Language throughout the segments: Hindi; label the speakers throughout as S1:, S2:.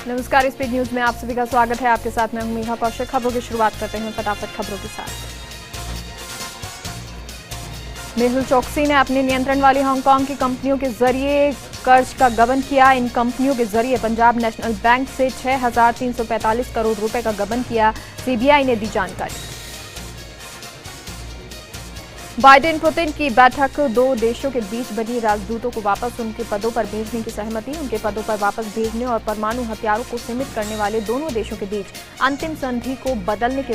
S1: नमस्कार, स्पीड न्यूज में आप सभी का स्वागत है। आपके साथ मैं हूं मीहा कौशिक। खबरों की शुरुआत करते हैं फटाफट खबरों के साथ। मेहुल चोकसी ने अपने नियंत्रण वाली हांगकांग की कंपनियों के जरिए कर्ज का गबन किया। इन कंपनियों के जरिए पंजाब नेशनल बैंक से 6,345 करोड़ रुपए का गबन किया, सीबीआई ने दी जानकारी। बाइडेन पुतिन की बैठक, दो देशों के बीच बनी राजदूतों को वापस उनके पदों पर भेजने की सहमति। उनके पदों पर वापस भेजने और परमाणु हथियारों को सीमित करने वाले दोनों देशों के बीच अंतिम संधि को बदलने के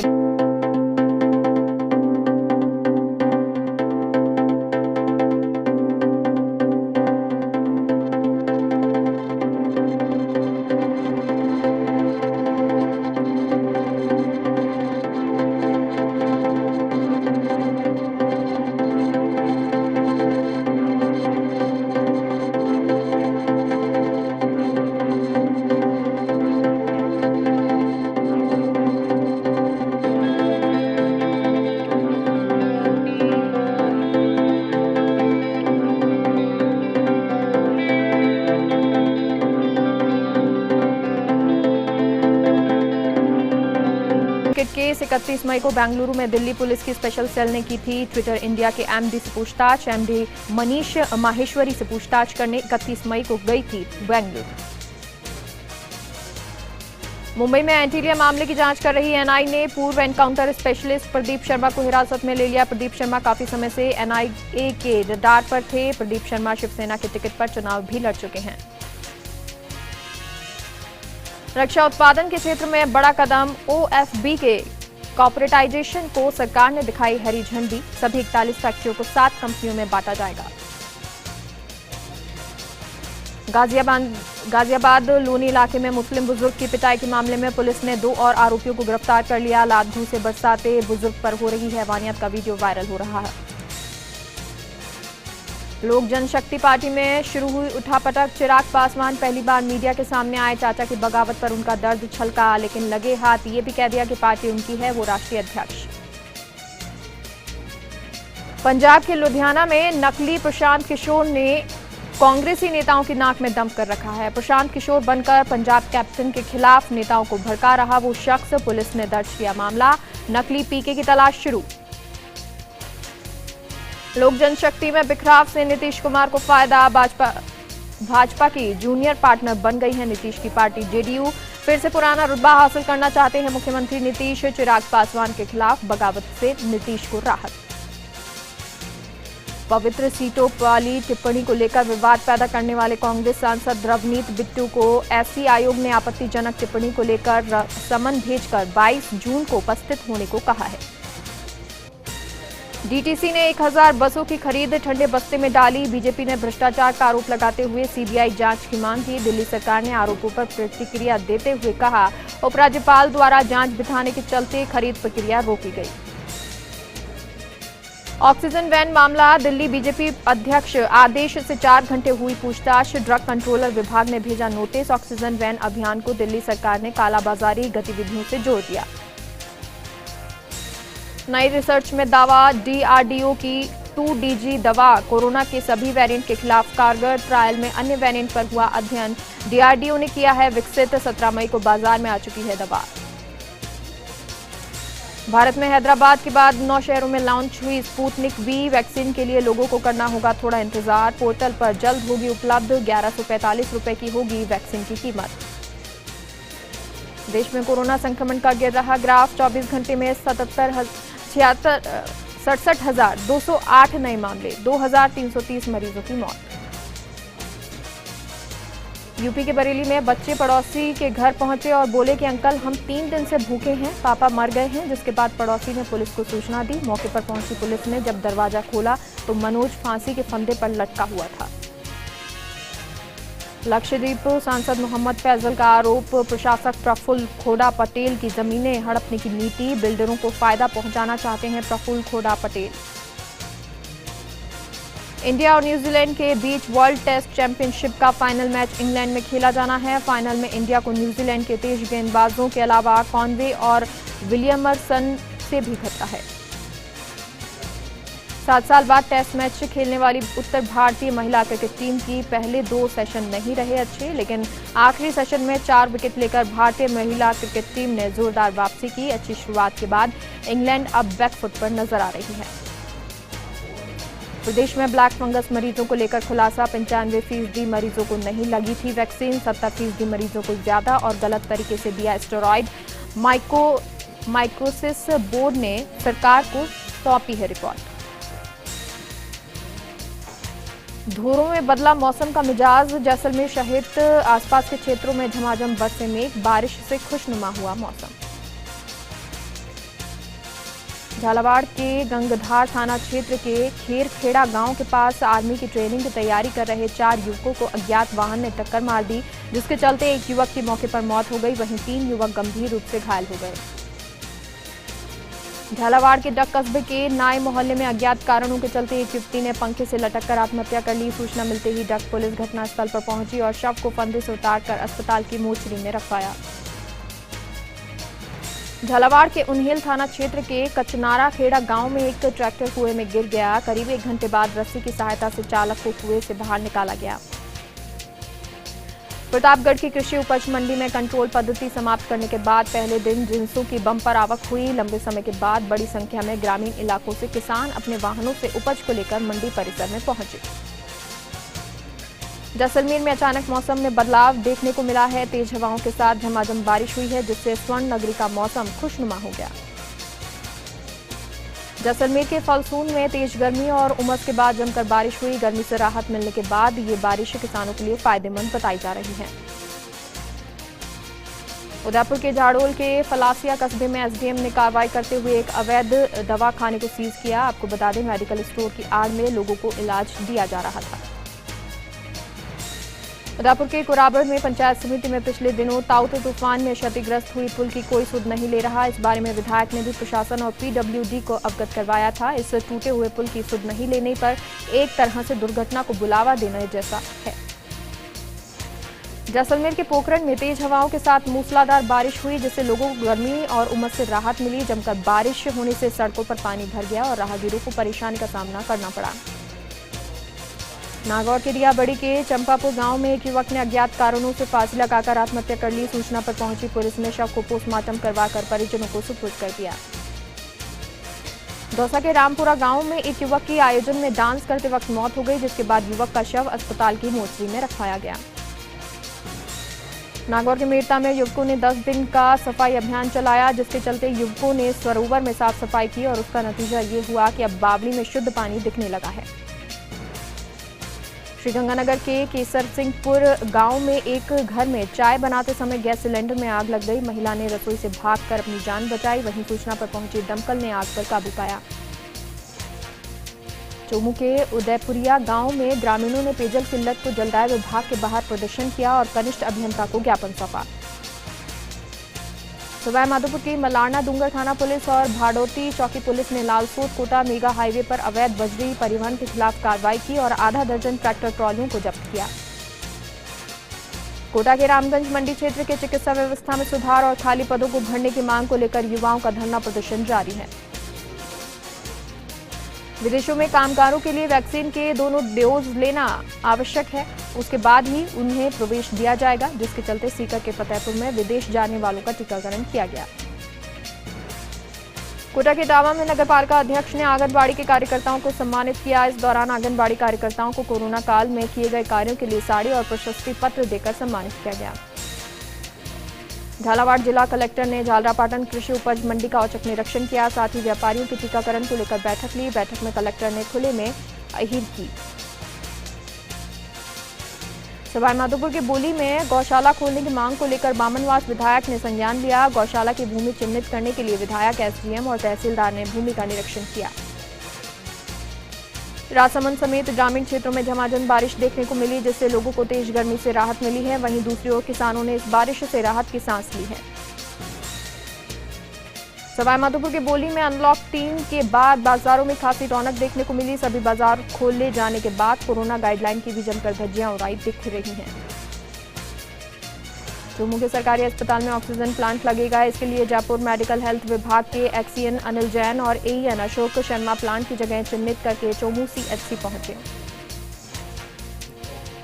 S1: केस 31 मई को बेंगलुरु में दिल्ली पुलिस की स्पेशल सेल ने की थी ट्विटर इंडिया के एमडी से पूछताछ। एमडी मनीष माहेश्वरी से पूछताछ करने 31 मई को गई थी बेंगलुरु। मुंबई में एंटीलिया मामले की जांच कर रही एनआई ने पूर्व एनकाउंटर स्पेशलिस्ट प्रदीप शर्मा को हिरासत में ले लिया। प्रदीप शर्मा काफी समय से एनआईए के रडार पर थे। प्रदीप शर्मा शिवसेना के टिकट पर चुनाव भी लड़ चुके हैं। रक्षा उत्पादन के क्षेत्र में बड़ा कदम, ओएफबी के कॉर्पोरेटाइजेशन को सरकार ने दिखाई हरी झंडी। सभी 41 फैक्ट्रियों को 7 कंपनियों में बांटा जाएगा। गाजियाबाद लोनी इलाके में मुस्लिम बुजुर्ग की पिटाई के मामले में पुलिस ने 2 और आरोपियों को गिरफ्तार कर लिया। लात घूं से बरसाते बुजुर्ग पर हो रही हैवानियत का वीडियो वायरल हो रहा है। लोक जनशक्ति पार्टी में शुरू हुई उठापटक। चिराग पासवान पहली बार मीडिया के सामने आए। चाचा की बगावत पर उनका दर्द छलका, लेकिन लगे हाथ ये भी कह दिया कि पार्टी उनकी है, वो राष्ट्रीय अध्यक्ष। पंजाब के लुधियाना में नकली प्रशांत किशोर ने कांग्रेसी नेताओं की नाक में दम कर रखा है। प्रशांत किशोर बनकर पंजाब कैप्टन के खिलाफ नेताओं को भड़का रहा वो शख्स। पुलिस ने दर्ज किया मामला। नकली पीके की तलाश शुरू। लोक जनशक्ति में बिखराव से नीतीश कुमार को फायदा। भाजपा की जूनियर पार्टनर बन गई है नीतीश की पार्टी जेडीयू। फिर से पुराना रुतबा हासिल करना चाहते हैं मुख्यमंत्री नीतीश। चिराग पासवान के खिलाफ बगावत से नीतीश को राहत। पवित्र सीटों वाली टिप्पणी को लेकर विवाद पैदा करने वाले कांग्रेस सांसद रवनीत बिट्टू को एससी आयोग ने आपत्तिजनक टिप्पणी को लेकर समन भेजकर 22 जून को उपस्थित होने को कहा है। डीटीसी ने 1000 बसों की खरीद ठंडे बस्ते में डाली। बीजेपी ने भ्रष्टाचार का आरोप लगाते हुए सीबीआई जांच की मांग की। दिल्ली सरकार ने आरोपों पर प्रतिक्रिया देते हुए कहा, उपराज्यपाल द्वारा जांच बिठाने के चलते खरीद प्रक्रिया रोकी गई। ऑक्सीजन वैन मामला, दिल्ली बीजेपी अध्यक्ष आदेश से 4 घंटे हुई पूछताछ। ड्रग कंट्रोलर विभाग ने भेजा नोटिस। ऑक्सीजन वैन अभियान को दिल्ली सरकार ने कालाबाजारी गतिविधियों से जोड़ दिया। नई रिसर्च में दावा, डीआरडीओ की 2DG दवा कोरोना के सभी वेरिएंट के खिलाफ कारगर। ट्रायल में अन्य वेरिएंट पर हुआ अध्ययन। डीआरडीओ ने किया है विकसित। 17 मई को बाजार में आ चुकी है दवा। भारत में हैदराबाद के बाद 9 शहरों में लॉन्च हुई स्पुतनिक वी। वैक्सीन के लिए लोगों को करना होगा थोड़ा इंतजार। पोर्टल पर जल्द होगी उपलब्ध। 1145 रुपए की होगी वैक्सीन की कीमत। देश में कोरोना संक्रमण का गिर रहा ग्राफ। 24 घंटे में 67,208 नए मामले, 2,330 मरीजों की मौत। यूपी के बरेली में बच्चे पड़ोसी के घर पहुंचे और बोले कि अंकल हम 3 दिन से भूखे हैं, पापा मर गए हैं। जिसके बाद पड़ोसी ने पुलिस को सूचना दी। मौके पर पहुंची पुलिस ने जब दरवाजा खोला तो मनोज फांसी के फंदे पर लटका हुआ था। लक्षद्वीप सांसद मोहम्मद फैजल का आरोप, प्रशासक प्रफुल्ल खोड़ा पटेल की जमीनें हड़पने की नीति। बिल्डरों को फायदा पहुंचाना चाहते हैं प्रफुल्ल खोड़ा पटेल। इंडिया और न्यूजीलैंड के बीच वर्ल्ड टेस्ट चैंपियनशिप का फाइनल मैच इंग्लैंड में खेला जाना है। फाइनल में इंडिया को न्यूजीलैंड के तेज गेंदबाजों के अलावा कॉनवे और विलियमसन से भी खतरा है। 7 साल बाद टेस्ट मैच खेलने वाली उत्तर भारतीय महिला क्रिकेट टीम की पहले 2 सेशन नहीं रहे अच्छे, लेकिन आखिरी सेशन में 4 विकेट लेकर भारतीय महिला क्रिकेट टीम ने जोरदार वापसी की। अच्छी शुरुआत के बाद इंग्लैंड अब बैकफुट पर नजर आ रही है। प्रदेश में ब्लैक फंगस मरीजों को लेकर खुलासा, 95% मरीजों को नहीं लगी थी वैक्सीन, 70% मरीजों को ज्यादा और गलत तरीके से दिया स्टेरॉइड। माइकोसिस बोर्ड ने सरकार को सौंपी है रिपोर्ट। धूरों में बदला मौसम का मिजाज, जैसलमेर सहित आसपास के क्षेत्रों में झमाझम बरसे मेघ, बारिश से खुशनुमा हुआ मौसम। झालावाड़ के गंगधार थाना क्षेत्र के खेरखेड़ा गांव के पास आर्मी की ट्रेनिंग की तैयारी कर रहे 4 युवकों को अज्ञात वाहन ने टक्कर मार दी, जिसके चलते एक युवक की मौके पर मौत हो गई, वहीं 3 युवक गंभीर रूप से घायल हो गए। झालावाड़ के डक कस्बे के नाई मोहल्ले में अज्ञात कारणों के चलते एक युवती ने पंखे से लटककर आत्महत्या कर ली। सूचना मिलते ही डक पुलिस घटनास्थल पर पहुंची और शव को फंदे से उतारकर अस्पताल की मोर्चरी में रखवाया। झालावाड़ के उन्हेल थाना क्षेत्र के कचनारा खेड़ा गांव में एक ट्रैक्टर कुएं में गिर गया। करीब 1 घंटे बाद रस्सी की सहायता से चालक को कुएं से बाहर निकाला गया। प्रतापगढ़ की कृषि उपज मंडी में कंट्रोल पद्धति समाप्त करने के बाद पहले दिन जिंसों की बम्पर आवक हुई। लंबे समय के बाद बड़ी संख्या में ग्रामीण इलाकों से किसान अपने वाहनों से उपज को लेकर मंडी परिसर में पहुंचे। जैसलमेर में अचानक मौसम में बदलाव देखने को मिला है। तेज हवाओं के साथ झमाझम बारिश हुई है, जिससे स्वर्ण नगरी का मौसम खुशनुमा हो गया। जैसलमेर के फलसून में तेज गर्मी और उमस के बाद जमकर बारिश हुई। गर्मी से राहत मिलने के बाद ये बारिश किसानों के लिए फायदेमंद बताई जा रही है। उदयपुर के झाड़ोल के फलासिया कस्बे में एसडीएम ने कार्रवाई करते हुए एक अवैध दवाखाने को सीज किया। आपको बता दें, मेडिकल स्टोर की आड़ में लोगों को इलाज दिया जा रहा था। उदयपुर के कुराबड़ में पंचायत समिति में पिछले दिनों ताउते तूफान में क्षतिग्रस्त हुई पुल की कोई सुध नहीं ले रहा। इस बारे में विधायक ने भी प्रशासन और पीडब्ल्यूडी को अवगत करवाया था। इस टूटे हुए पुल की सुध नहीं लेने पर एक तरह से दुर्घटना को बुलावा देने जैसा है। जैसलमेर के पोखरण में तेज हवाओं के साथ मूसलाधार बारिश हुई, जिससे लोगों को गर्मी और उमस से राहत मिली। जमकर बारिश होने से सड़कों पर पानी भर गया और राहगीरों को परेशानी का सामना करना पड़ा। नागौर के रियाबड़ी के चंपापुर गांव में एक युवक ने अज्ञात कारणों से फांसी लगाकर आत्महत्या कर ली। सूचना पर पहुंची पुलिस ने शव को पोस्टमार्टम करवाकर परिजनों को सुपुर्द कर दिया। दौसा के रामपुरा गांव में एक युवक की आयोजन में डांस करते वक्त मौत हो गई, जिसके बाद युवक का शव अस्पताल की मोर्चरी में रखवाया गया। नागौर के मेरता में युवकों ने 10 दिन का सफाई अभियान चलाया, जिसके चलते युवकों ने सरोवर में साफ सफाई की और उसका नतीजा ये हुआ कि अब बावली में शुद्ध पानी दिखने लगा है। श्रीगंगानगर के केसर सिंहपुर गांव में एक घर में चाय बनाते समय गैस सिलेंडर में आग लग गई। महिला ने रसोई से भागकर अपनी जान बचाई, वहीं सूचना पर पहुंची दमकल ने आग पर काबू पाया। चोमू के उदयपुरिया गांव में ग्रामीणों ने पेयजल किल्लत को जलदाय विभाग के बाहर प्रदर्शन किया और कनिष्ठ अभियंता को ज्ञापन सौंपा। सवाई माधोपुर की मलारना डूंगर थाना पुलिस और भाडोती चौकी पुलिस ने लालसोट कोटा मेगा हाईवे पर अवैध बजरी परिवहन के खिलाफ कार्रवाई की और आधा दर्जन ट्रैक्टर ट्रॉलियों को जब्त किया। कोटा के रामगंज मंडी क्षेत्र के चिकित्सा व्यवस्था में सुधार और खाली पदों को भरने की मांग को लेकर युवाओं का धरना प्रदर्शन जारी है। विदेशों में कामगारों के लिए वैक्सीन के दोनों डोज लेना आवश्यक है, उसके बाद ही उन्हें प्रवेश दिया जाएगा, जिसके चलते सीकर के फतेहपुर में विदेश जाने वालों का टीकाकरण किया गया। कोटा के टावा में नगरपालिका अध्यक्ष ने आंगनबाड़ी के कार्यकर्ताओं को सम्मानित किया। इस दौरान आंगनबाड़ी कार्यकर्ताओं को कोरोना काल में किए गए कार्यों के लिए साड़ी और प्रशस्ति पत्र देकर सम्मानित किया गया। झालावाड़ जिला कलेक्टर ने झालरापाटन कृषि उपज मंडी का औचक निरीक्षण किया, साथ ही व्यापारियों के टीकाकरण को लेकर बैठक ली। बैठक में कलेक्टर ने खुले में अहीर की। सवाई माधोपुर के बोली में गौशाला खोलने की मांग को लेकर बामनवास विधायक ने संज्ञान लिया। गौशाला की भूमि चिन्हित करने के लिए विधायक, एसडीएम और तहसीलदार ने भूमि का निरीक्षण किया। राजसमंद समेत ग्रामीण क्षेत्रों में झमाझम बारिश देखने को मिली, जिससे लोगों को तेज गर्मी से राहत मिली है। वहीं दूसरी ओर किसानों ने इस बारिश से राहत की सांस ली है। सवाई माधोपुर के बोली में अनलॉक 3 के बाद बाजारों में खासी रौनक देखने को मिली। सभी बाजार खोले जाने के बाद कोरोना गाइडलाइन की भी जमकर धज्जियां उड़ाई दिख रही हैं। चुमू के सरकारी अस्पताल में ऑक्सीजन प्लांट लगेगा। इसके लिए जयपुर मेडिकल हेल्थ विभाग के एक्सीएन अनिल जैन और एईएन अशोक शर्मा प्लांट की जगह चिन्हित करके चुमू सीएचसी पहुंचे।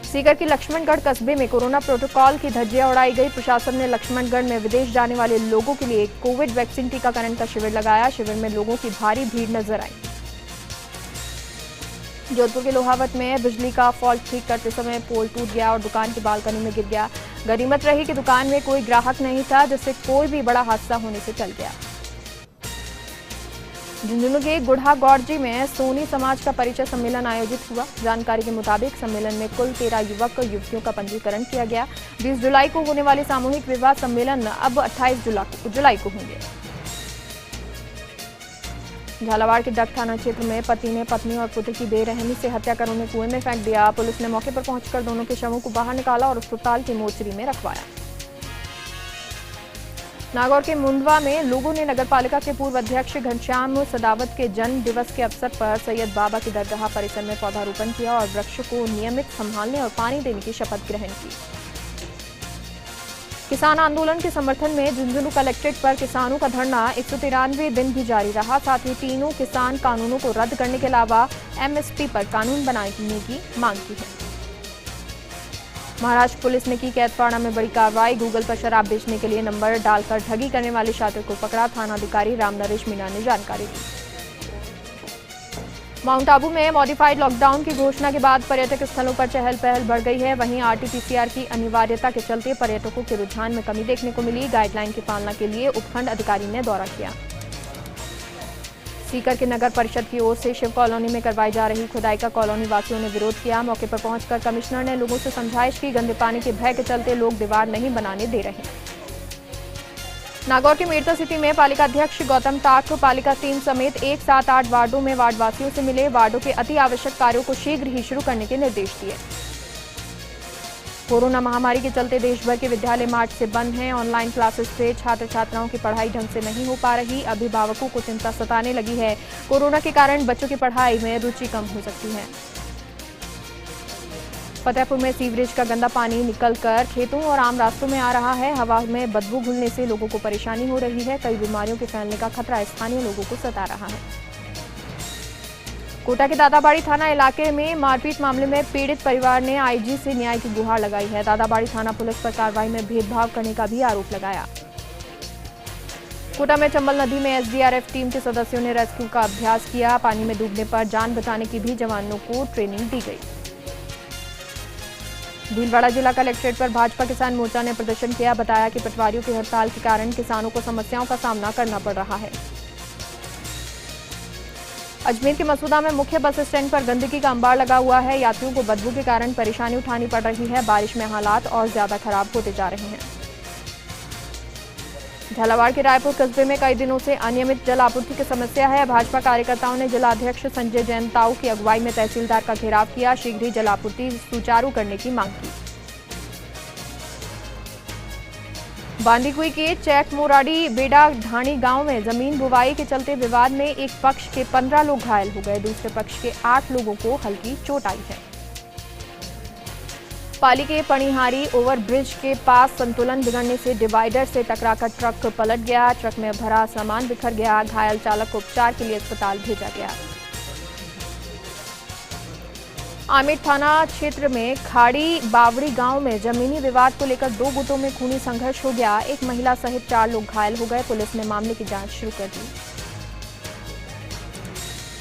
S1: सीकर की लक्ष्मणगढ़ कस्बे में कोरोना प्रोटोकॉल की धज्जियां उड़ाई गई। प्रशासन ने लक्ष्मणगढ़ में विदेश जाने वाले लोगों के लिए कोविड वैक्सीन टीकाकरण का शिविर लगाया। शिविर में लोगों की भारी भीड़ नजर आई। जोधपुर के लोहावत में बिजली का फॉल्ट ठीक करते समय पोल टूट गया और दुकान की बालकनी में गिर गया। गनीमत रही कि दुकान में कोई ग्राहक नहीं था, जिससे कोई भी बड़ा हादसा होने से टल गया। झुंझुनू के गुढ़ा गौड़जी में सोनी समाज का परिचय सम्मेलन आयोजित हुआ। जानकारी के मुताबिक सम्मेलन में कुल 13 युवक युवतियों का पंजीकरण किया गया। 20 जुलाई को होने वाले सामूहिक विवाह सम्मेलन अब 28 जुलाई को होंगे। झालावाड़ के डग थाना क्षेत्र में पति ने पत्नी और पुत्र की बेरहमी से हत्या कर उन्हें कुएं में फेंक दिया। पुलिस ने मौके पर पहुंचकर दोनों के शवों को बाहर निकाला और अस्पताल की मोर्चरी में रखवाया। नागौर के मुंडवा में लोगों ने नगरपालिका के पूर्व अध्यक्ष घनश्याम सदावत के जन्म दिवस के अवसर पर सैयद बाबा की दरगाह परिसर में पौधारोपण किया और वृक्ष को नियमित संभालने और पानी देने की शपथ ग्रहण की। किसान आंदोलन के समर्थन में झुंझुनू कलेक्ट्रेट पर किसानों का धरना 193 दिन भी जारी रहा। साथ ही तीनों किसान कानूनों को रद्द करने के अलावा एमएसपी पर कानून बनाने की मांग की है। महाराष्ट्र पुलिस ने की कैदवाड़ा में बड़ी कार्रवाई। गूगल पर शराब बेचने के लिए नंबर डालकर ठगी करने वाले छात्र को पकड़ा। थानाधिकारी राम नरेश मीणा ने जानकारी दी। माउंट आबू में मॉडिफाइड लॉकडाउन की घोषणा के बाद पर्यटक स्थलों पर चहल पहल बढ़ गई है। वहीं आरटीपीसीआर की अनिवार्यता के चलते पर्यटकों के रुझान में कमी देखने को मिली। गाइडलाइन की पालना के लिए उपखंड अधिकारी ने दौरा किया। सीकर के नगर परिषद की ओर से शिव कॉलोनी में करवाई जा रही खुदाई का कॉलोनी वासियों ने विरोध किया। मौके पर पहुंचकर कमिश्नर ने लोगों से समझाइश की। गंदे पानी के भय के चलते लोग दीवार नहीं बनाने दे रहे। नागौर के मेरता सिटी में पालिका अध्यक्ष गौतम टाक पालिका टीम समेत 1, 7, 8 वार्डों में वार्डवासियों से मिले। वार्डों के अति आवश्यक कार्यों को शीघ्र ही शुरू करने के निर्देश दिए। कोरोना महामारी के चलते देश भर के विद्यालय मार्च से बंद हैं। ऑनलाइन क्लासेस से छात्र छात्राओं की पढ़ाई ढंग से नहीं हो पा रही। अभिभावकों को चिंता सताने लगी है। कोरोना के कारण बच्चों की पढ़ाई में रुचि कम हो सकती है। फतेहपुर में सीवरेज का गंदा पानी निकलकर खेतों और आम रास्तों में आ रहा है। हवा में बदबू घुलने से लोगों को परेशानी हो रही है। कई बीमारियों के फैलने का खतरा स्थानीय लोगों को सता रहा है। कोटा के दादाबाड़ी थाना इलाके में मारपीट मामले में पीड़ित परिवार ने आईजी से न्याय की गुहार लगाई है। दादाबाड़ी थाना पुलिस पर कार्रवाई में भेदभाव करने का भी आरोप लगाया। कोटा में चंबल नदी में एसडीआरएफ टीम के सदस्यों ने रेस्क्यू का अभ्यास किया। पानी में डूबने पर जान बचाने की भी जवानों को ट्रेनिंग दी गई। भीलवाड़ा जिला कलेक्ट्रेट पर भाजपा किसान मोर्चा ने प्रदर्शन किया। बताया कि पटवारियों की हड़ताल के कारण किसानों को समस्याओं का सामना करना पड़ रहा है। अजमेर के मसूदा में मुख्य बस स्टैंड पर गंदगी का अंबार लगा हुआ है। यात्रियों को बदबू के कारण परेशानी उठानी पड़ रही है। बारिश में हालात और ज्यादा खराब होते जा रहे हैं। झालावाड़ के रायपुर कस्बे में कई दिनों से अनियमित जल आपूर्ति की समस्या है। भाजपा कार्यकर्ताओं ने जिलाध्यक्ष संजय जैन ताऊ की अगुवाई में तहसीलदार का घेराव किया। शीघ्र ही जल आपूर्ति सुचारू करने की मांग की। बांदीकुई के चैक मोराडी बेडा ढाणी गांव में जमीन बुवाई के चलते विवाद में एक पक्ष के 15 लोग घायल हो गए। दूसरे पक्ष के 8 लोगों को हल्की चोट आई है। पाली के पणिहारी ओवरब्रिज के पास संतुलन बिगड़ने से डिवाइडर से टकराकर ट्रक पलट गया। ट्रक में भरा सामान बिखर गया। घायल चालक को उपचार के लिए अस्पताल भेजा गया। आमेर थाना क्षेत्र में खाड़ी बावड़ी गांव में जमीनी विवाद को लेकर 2 गुटों में खूनी संघर्ष हो गया। एक महिला सहित 4 लोग घायल हो गए। पुलिस ने मामले की जांच शुरू कर दी।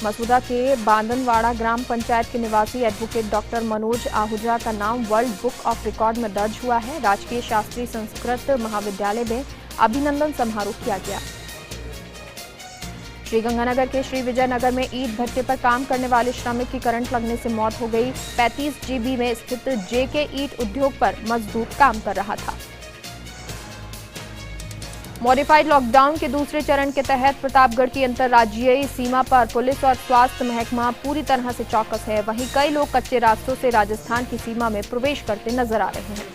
S1: मसूदा के बांदनवाड़ा ग्राम पंचायत के निवासी एडवोकेट डॉक्टर मनोज आहूजा का नाम वर्ल्ड बुक ऑफ रिकॉर्ड में दर्ज हुआ है। राजकीय शास्त्री संस्कृत महाविद्यालय में अभिनंदन समारोह किया गया। श्रीगंगानगर के श्री विजय नगर में ईंट भट्टे पर काम करने वाले श्रमिक की करंट लगने से मौत हो गई। 35 GB में स्थित जेके ईंट उद्योग पर मजदूर काम कर रहा था। मॉडिफाइड लॉकडाउन के दूसरे चरण के तहत प्रतापगढ़ की अंतर्राज्यीय सीमा पर पुलिस और स्वास्थ्य महकमा पूरी तरह से चौकस है। वहीं कई लोग कच्चे रास्तों से राजस्थान की सीमा में प्रवेश करते नजर आ रहे हैं।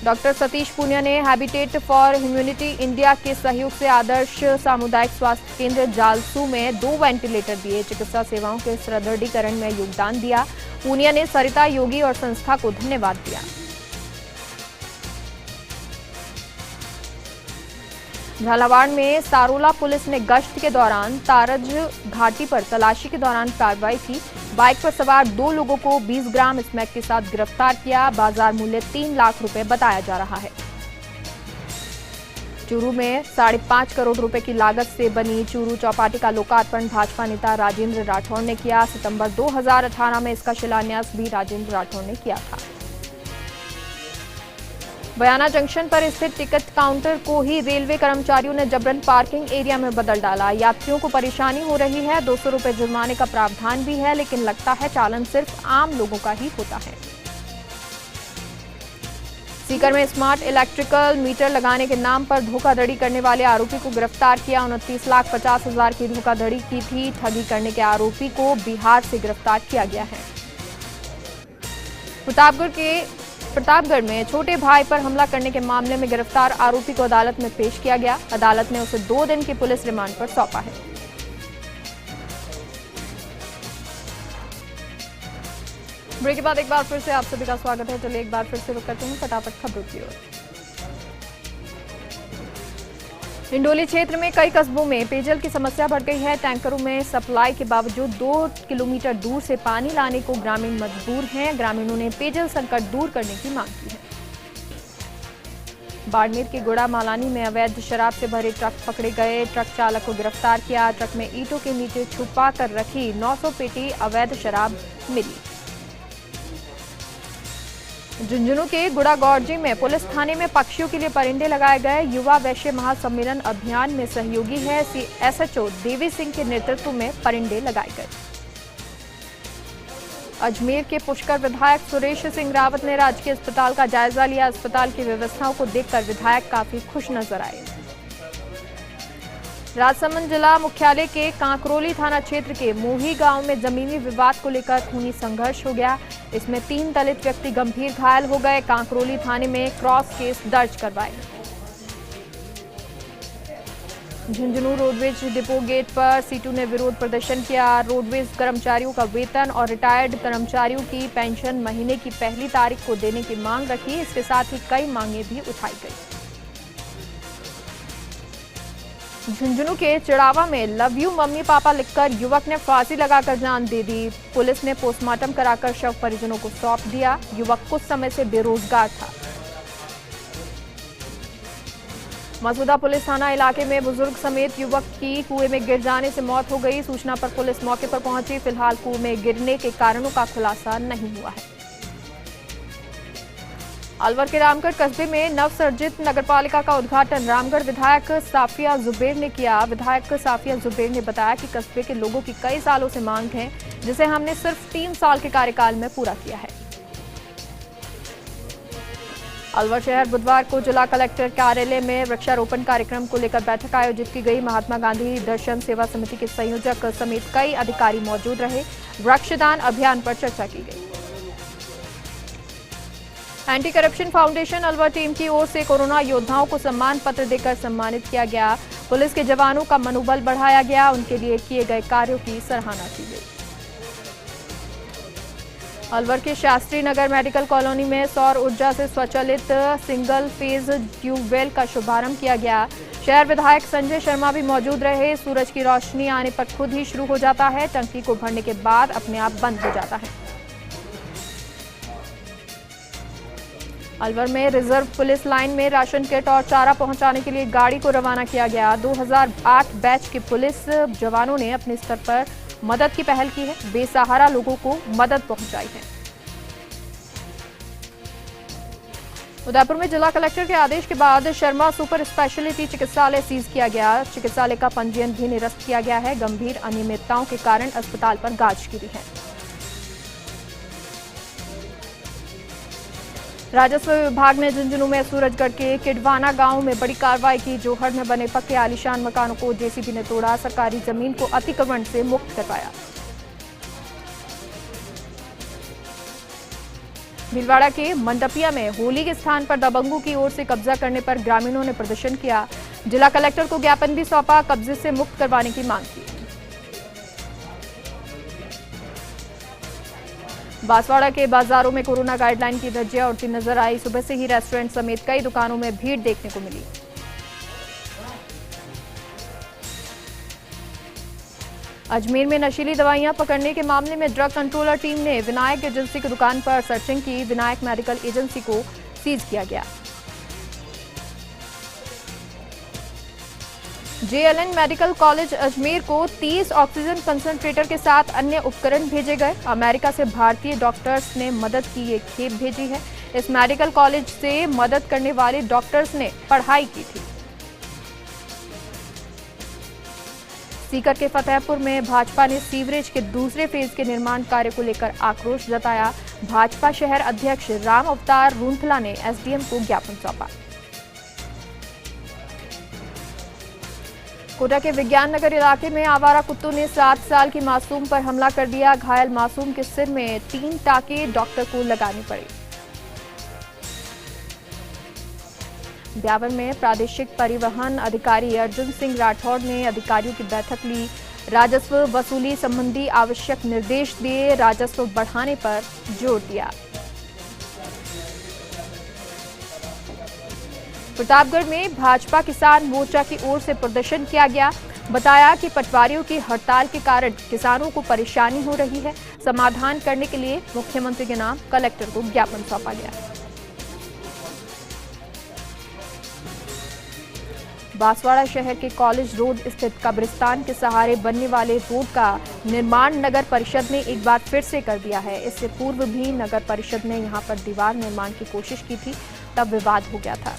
S1: डॉक्टर सतीश पूनिया ने हैबिटेट फॉर ह्यूमैनिटी इंडिया के सहयोग से आदर्श सामुदायिक स्वास्थ्य केंद्र जालसू में 2 वेंटिलेटर दिए। चिकित्सा सेवाओं के सुदृढ़ीकरण में योगदान दिया। पूनिया ने सरिता योगी और संस्था को धन्यवाद दिया। झालावाड़ में सारोला पुलिस ने गश्त के दौरान तारज घाटी पर तलाशी के दौरान कार्रवाई की। बाइक पर सवार 2 लोगों को 20 ग्राम स्मैक के साथ गिरफ्तार किया। बाजार मूल्य 3 लाख रुपए बताया जा रहा है। चूरू में 5.5 करोड़ रुपए की लागत से बनी चूरू चौपाटी का लोकार्पण भाजपा नेता राजेंद्र राठौड़ ने किया। सितंबर 2018 में इसका शिलान्यास भी राजेंद्र राठौड़ ने किया था। बयाना जंक्शन पर स्थित टिकट काउंटर को ही रेलवे कर्मचारियों ने जबरन पार्किंग एरिया में बदल डाला। यात्रियों को परेशानी हो रही है। 200 रुपए जुर्माने का प्रावधान भी है, लेकिन लगता है चालन सिर्फ आम लोगों का ही होता है। सीकर में स्मार्ट इलेक्ट्रिकल मीटर लगाने के नाम पर धोखाधड़ी करने वाले आरोपी को गिरफ्तार किया। 29,50,000 की धोखाधड़ी की थी। ठगी करने के आरोपी को बिहार से गिरफ्तार किया गया है। प्रतापगढ़ में छोटे भाई पर हमला करने के मामले में गिरफ्तार आरोपी को अदालत में पेश किया गया। अदालत ने उसे 2 दिन की पुलिस रिमांड पर सौंपा है। ब्रेक के बाद एक बार फिर से आप सभी का स्वागत है। चलिए एक बार फिर से रुक करते हैं फटाफट खबरों की ओर। डिंडोली क्षेत्र में कई कस्बों में पेयजल की समस्या बढ़ गई है। टैंकरों में सप्लाई के बावजूद 2 किलोमीटर दूर से पानी लाने को ग्रामीण मजबूर हैं। ग्रामीणों ने पेयजल संकट दूर करने की मांग की है। बाड़मेर के गुड़ा मालानी में अवैध शराब से भरे ट्रक पकड़े गए। ट्रक चालक को गिरफ्तार किया। ट्रक में ईंटों के नीचे छुपा कर रखी 900 पेटी अवैध शराब मिली। झुंझुनू के गुड़ागौरजी में पुलिस थाने में पक्षियों के लिए परिंदे लगाए गए। युवा वैश्य महासम्मेलन अभियान में सहयोगी है। एसएचओ देवी सिंह के नेतृत्व में परिंदे लगाए गए। अजमेर के पुष्कर विधायक सुरेश सिंह रावत ने राजकीय अस्पताल का जायजा लिया। अस्पताल की व्यवस्थाओं को देखकर विधायक काफी खुश नजर आए। राजसमंद जिला मुख्यालय के कांकरोली थाना क्षेत्र के मोही गांव में जमीनी विवाद को लेकर खूनी संघर्ष हो गया। इसमें 3 दलित व्यक्ति गंभीर घायल हो गए। कांकरोली थाने में क्रॉस केस दर्ज करवाए। झुंझुनू रोडवेज डिपो गेट पर सीटू ने विरोध प्रदर्शन किया। रोडवेज कर्मचारियों का वेतन और रिटायर्ड कर्मचारियों की पेंशन महीने की पहली तारीख को देने की मांग रखी। इसके साथ ही कई मांगे भी उठाई गई। झुंझुनू के चिड़ावा में लव यू मम्मी पापा लिखकर युवक ने फांसी लगाकर जान दे दी। पुलिस ने पोस्टमार्टम कराकर शव परिजनों को सौंप दिया। युवक कुछ समय से बेरोजगार था। मसूदा पुलिस थाना इलाके में बुजुर्ग समेत युवक की कुएं में गिर जाने से मौत हो गई। सूचना पर पुलिस मौके पर पहुंची। फिलहाल कुएं में गिरने के कारणों का खुलासा नहीं हुआ है। अलवर के रामगढ़ कस्बे में नवसर्जित नगरपालिका का उद्घाटन रामगढ़ विधायक साफिया जुबेर ने किया। विधायक साफिया जुबेर ने बताया कि कस्बे के लोगों की कई सालों से मांग है, जिसे हमने सिर्फ 3 साल के कार्यकाल में पूरा किया है। अलवर शहर बुधवार को जिला कलेक्टर कार्यालय में वृक्षारोपण कार्यक्रम को लेकर बैठक आयोजित की गई। महात्मा गांधी दर्शन सेवा समिति के संयोजक समेत कई अधिकारी मौजूद रहे। वृक्षदान अभियान पर चर्चा की गई। Anti corruption foundation Alwar team की ओर से कोरोना योद्धाओं को सम्मान पत्र देकर सम्मानित किया गया। पुलिस के जवानों का मनोबल बढ़ाया गया। उनके लिए किए गए कार्यों की सराहना की गई। अलवर के शास्त्री नगर मेडिकल कॉलोनी में सौर ऊर्जा से स्वचालित सिंगल फेज ट्यूबवेल का शुभारंभ किया गया। शहर विधायक संजय शर्मा भी मौजूद रहे। सूरज की रोशनी आने पर खुद ही शुरू हो जाता है। टंकी को भरने के बाद अपने आप बंद हो जाता है। अलवर में रिजर्व पुलिस लाइन में राशन किट और चारा पहुंचाने के लिए गाड़ी को रवाना किया गया। 2008 बैच के पुलिस जवानों ने अपने स्तर पर मदद की पहल की है। बेसहारा लोगों को मदद पहुंचाई है। उदयपुर में जिला कलेक्टर के आदेश के बाद शर्मा सुपर स्पेशलिटी चिकित्सालय सीज किया गया। चिकित्सालय का पंजीयन भी निरस्त किया गया है। गंभीर अनियमितताओं के कारण अस्पताल पर गाज गिरी है। राजस्व विभाग ने झुंझुनू में सूरजगढ़ के किडवाना गांव में बड़ी कार्रवाई की। जोहड़ में बने पक्के आलीशान मकानों को जेसीबी ने तोड़ा। सरकारी जमीन को अतिक्रमण से मुक्त करवाया। भीलवाड़ा के मंडपिया में होली के स्थान पर दबंगों की ओर से कब्जा करने पर ग्रामीणों ने प्रदर्शन किया। जिला कलेक्टर को ज्ञापन भी सौंपा। कब्जे से मुक्त करवाने की मांग की। बांसवाड़ा के बाजारों में कोरोना गाइडलाइन की धज्जियां उड़ती नजर आई। सुबह से ही रेस्टोरेंट समेत कई दुकानों में भीड़ देखने को मिली। अजमेर में नशीली दवाइयां पकड़ने के मामले में ड्रग कंट्रोलर टीम ने विनायक एजेंसी की दुकान पर सर्चिंग की। विनायक मेडिकल एजेंसी को सीज किया गया। जेएलएन मेडिकल कॉलेज अजमेर को 30 ऑक्सीजन कंसंट्रेटर के साथ अन्य उपकरण भेजे गए। अमेरिका से भारतीय डॉक्टर्स ने मदद की ये खेप भेजी है। इस मेडिकल कॉलेज से मदद करने वाले डॉक्टर्स ने पढ़ाई की थी। सीकर के फतेहपुर में भाजपा ने सीवरेज के दूसरे फेज के निर्माण कार्य को लेकर आक्रोश जताया। भाजपा शहर अध्यक्ष राम अवतार रूंथला ने एसडीएम को ज्ञापन सौंपा। कोटा के विज्ञान नगर इलाके में आवारा कुत्तों ने 7 साल की मासूम पर हमला कर दिया। घायल मासूम के सिर में 3 टाके डॉक्टर को लगाने पड़े। ब्यावर में प्रादेशिक परिवहन अधिकारी अर्जुन सिंह राठौड़ ने अधिकारियों की बैठक ली। राजस्व वसूली संबंधी आवश्यक निर्देश दिए। राजस्व बढ़ाने पर जोर दिया। प्रतापगढ़ में भाजपा किसान मोर्चा की ओर से प्रदर्शन किया गया। बताया कि पटवारियों की हड़ताल के कारण किसानों को परेशानी हो रही है। समाधान करने के लिए मुख्यमंत्री के नाम कलेक्टर को ज्ञापन सौंपा गया। बांसवाड़ा शहर के कॉलेज रोड स्थित कब्रिस्तान के सहारे बनने वाले रोड का निर्माण नगर परिषद ने एक बार फिर से कर दिया है। इससे पूर्व भी नगर परिषद ने यहां पर दीवार निर्माण की कोशिश की थी, तब विवाद हो गया था।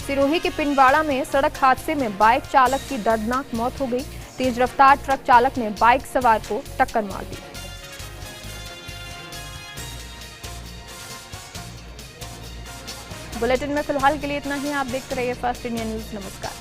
S1: सिरोही के पिंडवाड़ा में सड़क हादसे में बाइक चालक की दर्दनाक मौत हो गई। तेज रफ्तार ट्रक चालक ने बाइक सवार को टक्कर मार दी। बुलेटिन में फिलहाल के लिए इतना ही। आप देखते रहिए फर्स्ट इंडिया न्यूज। नमस्कार।